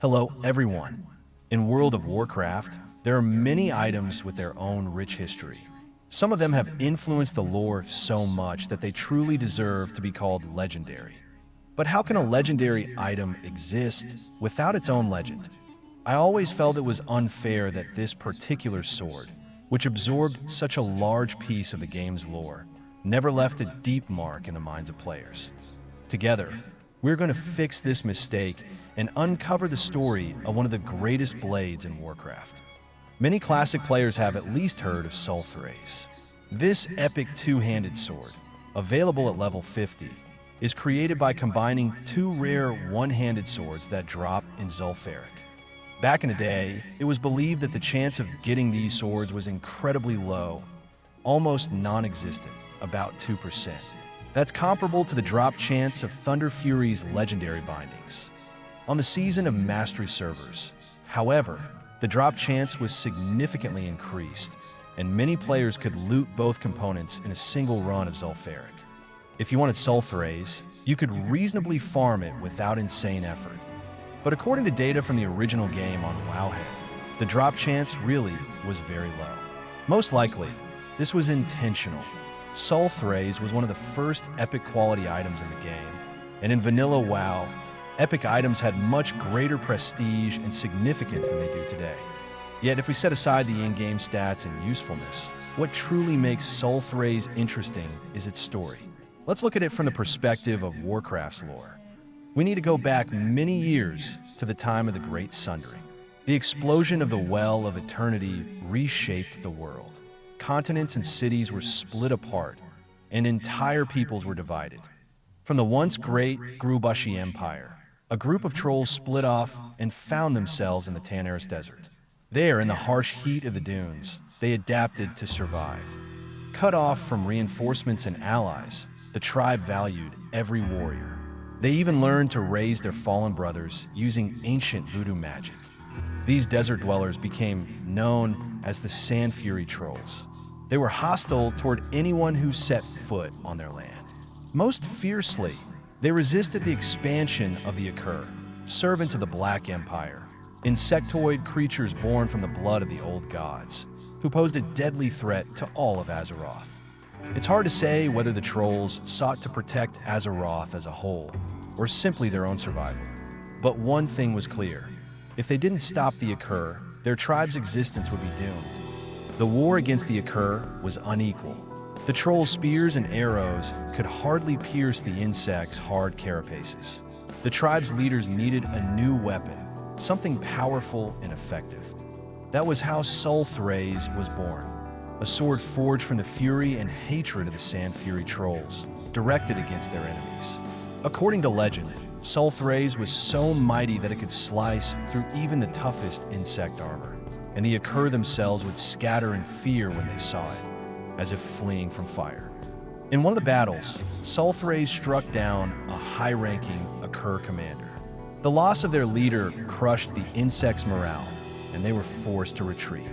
Hello, everyone. In World of Warcraft, there are many items with their own rich history. Some of them have influenced the lore so much that they truly deserve to be called legendary. But how can a legendary item exist without its own legend? I always felt it was unfair that this particular sword, which absorbed such a large piece of the game's lore, never left a deep mark in the minds of players. Together, we're going to fix this mistake and uncover the story of one of the greatest blades in Warcraft. Many classic players have at least heard of Sul'thraze. This epic two-handed sword, available at level 50, is created by combining two rare one-handed swords that drop in Zul'Farrak. Back in the day, it was believed that the chance of getting these swords was incredibly low, almost non-existent, about 2%. That's comparable to the drop chance of Thunderfury's legendary bindings. On the Season of Mastery servers, however, the drop chance was significantly increased, and many players could loot both components in a single run of Zul'Farrak. If you wanted Sul'thraze, you could reasonably farm it without insane effort. But according to data from the original game on Wowhead, the drop chance really was very low. Most likely, this was intentional. Sul'thraze was one of the first epic quality items in the game, and in vanilla WoW, epic items had much greater prestige and significance than they do today. Yet if we set aside the in-game stats and usefulness, what truly makes Sul'thraze interesting is its story. Let's look at it from the perspective of Warcraft's lore. We need to go back many years to the time of the Great Sundering. The explosion of the Well of Eternity reshaped the world. Continents and cities were split apart, and entire peoples were divided. From the once great Grubushi Empire, a group of trolls split off and found themselves in the Tanaris Desert. There, in the harsh heat of the dunes, they adapted to survive. Cut off from reinforcements and allies, the tribe valued every warrior. They even learned to raise their fallen brothers using ancient voodoo magic. These desert dwellers became known as the Sandfury trolls. They were hostile toward anyone who set foot on their land. Most fiercely, they resisted the expansion of the Aqir, servants of the Black Empire, insectoid creatures born from the blood of the old gods, who posed a deadly threat to all of Azeroth. It's hard to say whether the trolls sought to protect Azeroth as a whole, or simply their own survival. But one thing was clear. If they didn't stop the Aqir, their tribe's existence would be doomed. The war against the Aqir was unequal. The troll spears and arrows could hardly pierce the insects' hard carapaces. The tribe's leaders needed a new weapon, something powerful and effective. That was how Sul'thraze was born, a sword forged from the fury and hatred of the Sandfury trolls, directed against their enemies. According to legend, Sul'thraze was so mighty that it could slice through even the toughest insect armor, and the Aqir themselves would scatter in fear when they saw it, as if fleeing from fire. In one of the battles, Sul'thraze struck down a high-ranking Aqir commander. The loss of their leader crushed the insects' morale, and they were forced to retreat.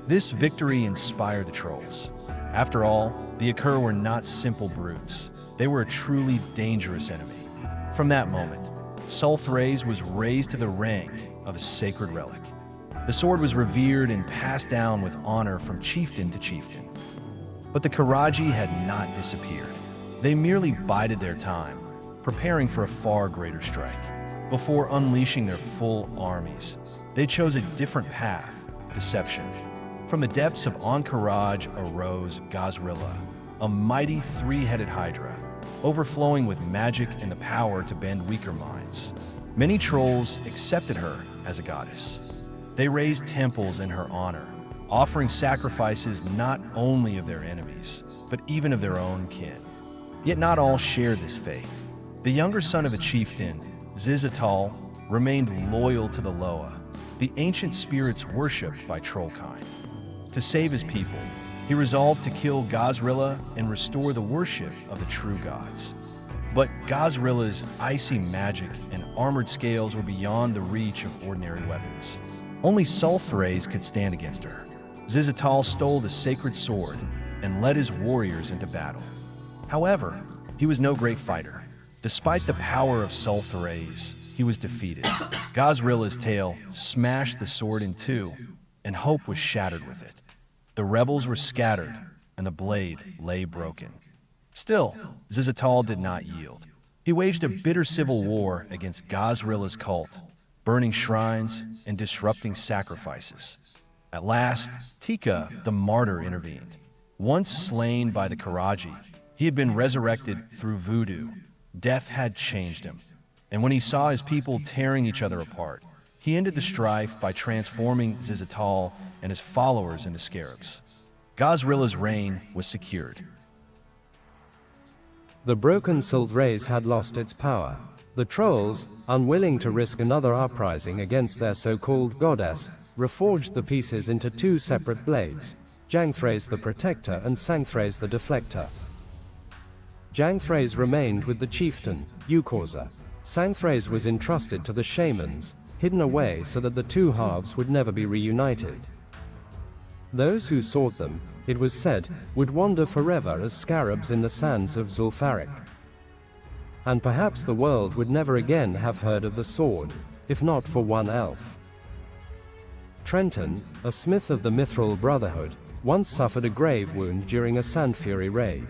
This victory inspired the trolls. After all, the Aqir were not simple brutes. They were a truly dangerous enemy. From that moment, Sul'thraze was raised to the rank of a sacred relic. The sword was revered and passed down with honor from chieftain to chieftain. But the Karaji had not disappeared. They merely bided their time, preparing for a far greater strike. Before unleashing their full armies, they chose a different path: deception. From the depths of Ahn'Qiraj arose Gahz'rilla, a mighty three-headed hydra, overflowing with magic and the power to bend weaker minds. Many trolls accepted her as a goddess. They raised temples in her honor, offering sacrifices not only of their enemies, but even of their own kin. Yet not all shared this faith. The younger son of a chieftain, Xiz'tal, remained loyal to the Loa, the ancient spirits worshipped by trollkind. To save his people, he resolved to kill Gahz'rilla and restore the worship of the true gods. But Gahz'rilla's icy magic and armored scales were beyond the reach of ordinary weapons. Only Sul'thraze could stand against her. Xiz'tal stole the sacred sword and led his warriors into battle. However, he was no great fighter. Despite the power of Sul'thraze, he was defeated. Gahz'rilla's tail smashed the sword in two, and hope was shattered with it. The rebels were scattered, and the blade lay broken. Still, Sul'thraze did not yield. He waged a bitter civil war against Gahz'rilla's cult, burning shrines and disrupting sacrifices. At last, Teka, the Martyr, intervened. Once slain by the Karaji, he had been resurrected through voodoo. Death had changed him, and when he saw his people tearing each other apart, he ended the strife by transforming Sul'thraze and his followers into scarabs. Gahz'rilla's reign was secured. The broken Sul'thraze had lost its power. The trolls, unwilling to risk another uprising against their so-called goddess, reforged the pieces into two separate blades, Jang'thraze the Protector and Sang'thraze the Deflector. Jang'thraze remained with the chieftain, Aqir. Sang'thraze was entrusted to the shamans, hidden away so that the two halves would never be reunited. Those who sought them, it was said, would wander forever as scarabs in the sands of Zul'Farrak. And perhaps the world would never again have heard of the sword, if not for one elf. Trenton, a smith of the Mithril Brotherhood, once suffered a grave wound during a Sandfury raid.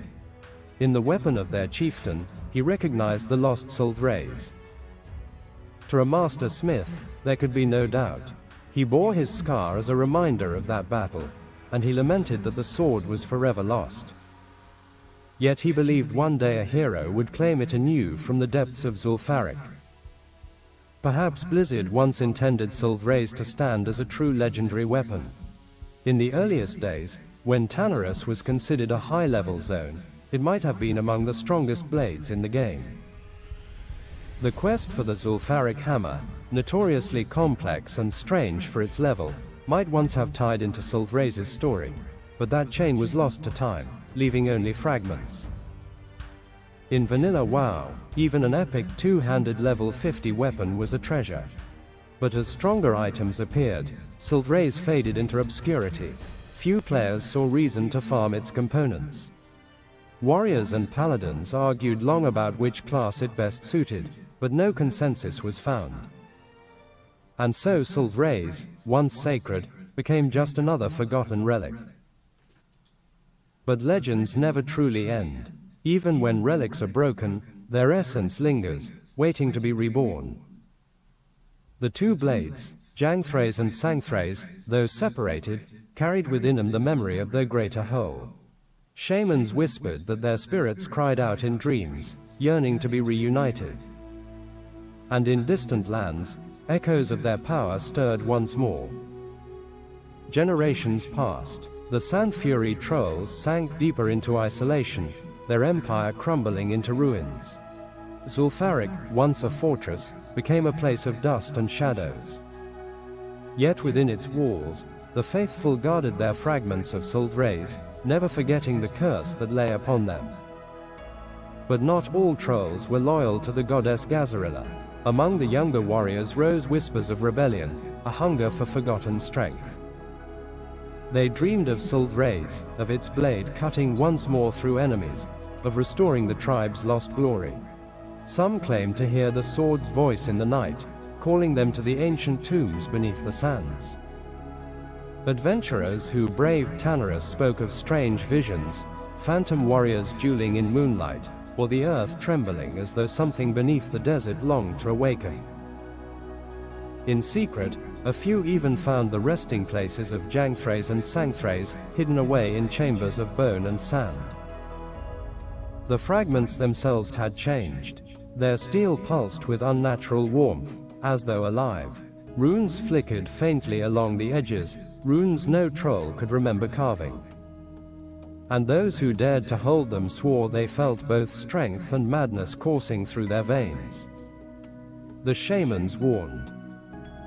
In the weapon of their chieftain, he recognized the lost Sul'thraze. To a master smith, there could be no doubt. He bore his scar as a reminder of that battle, and he lamented that the sword was forever lost. Yet he believed one day a hero would claim it anew from the depths of Zul'Farrak. Perhaps Blizzard once intended Sul'thraze to stand as a true legendary weapon. In the earliest days, when Tanarus was considered a high-level zone, it might have been among the strongest blades in the game. The quest for the Zul'Farrak hammer, notoriously complex and strange for its level, might once have tied into Sul'thraze's story, but that chain was lost to time, leaving only fragments. In vanilla WoW, even an epic two-handed level 50 weapon was a treasure. But as stronger items appeared, Sul'thraze faded into obscurity. Few players saw reason to farm its components. Warriors and paladins argued long about which class it best suited, but no consensus was found. And so Sul'thraze, once sacred, became just another forgotten relic. But legends never truly end. Even when relics are broken, their essence lingers, waiting to be reborn. The two blades, Jang'thraze and Sang'thraze, though separated, carried within them the memory of their greater whole. Shamans whispered that their spirits cried out in dreams, yearning to be reunited. And in distant lands, echoes of their power stirred once more. Generations passed. The Sandfury trolls sank deeper into isolation, their empire crumbling into ruins. Zul'Farrak, once a fortress, became a place of dust and shadows. Yet within its walls, the faithful guarded their fragments of Sul'thraze, never forgetting the curse that lay upon them. But not all trolls were loyal to the goddess Gahz'rilla. Among the younger warriors rose whispers of rebellion, a hunger for forgotten strength. They dreamed of Sul'thraze, of its blade cutting once more through enemies, of restoring the tribe's lost glory. Some claimed to hear the sword's voice in the night, calling them to the ancient tombs beneath the sands. Adventurers who braved Tanarus spoke of strange visions, phantom warriors dueling in moonlight, or the earth trembling as though something beneath the desert longed to awaken. In secret, a few even found the resting places of Jang'thraze and Sang'thraze, hidden away in chambers of bone and sand. The fragments themselves had changed. Their steel pulsed with unnatural warmth, as though alive. Runes flickered faintly along the edges, runes no troll could remember carving. And those who dared to hold them swore they felt both strength and madness coursing through their veins. The shamans warned.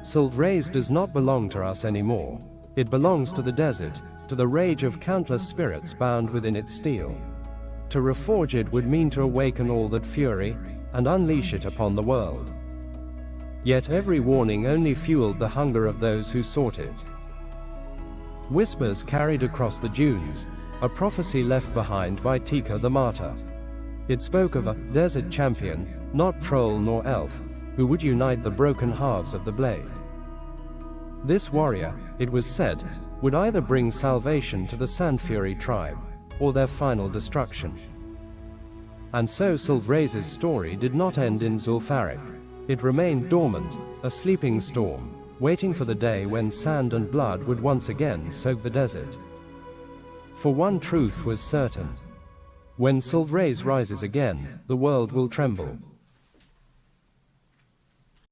Sul'thraze does not belong to us anymore. It belongs to the desert, to the rage of countless spirits bound within its steel. To reforge it would mean to awaken all that fury, and unleash it upon the world. Yet every warning only fueled the hunger of those who sought it. Whispers carried across the dunes, a prophecy left behind by Teka the Martyr. It spoke of a desert champion, not troll nor elf, who would unite the broken halves of the blade. This warrior, it was said, would either bring salvation to the Sandfury tribe, or their final destruction. And so Sul'thraze's story did not end in Zul'Farrak. It remained dormant, a sleeping storm, waiting for the day when sand and blood would once again soak the desert. For one truth was certain. When Sul'thraze rises again, the world will tremble.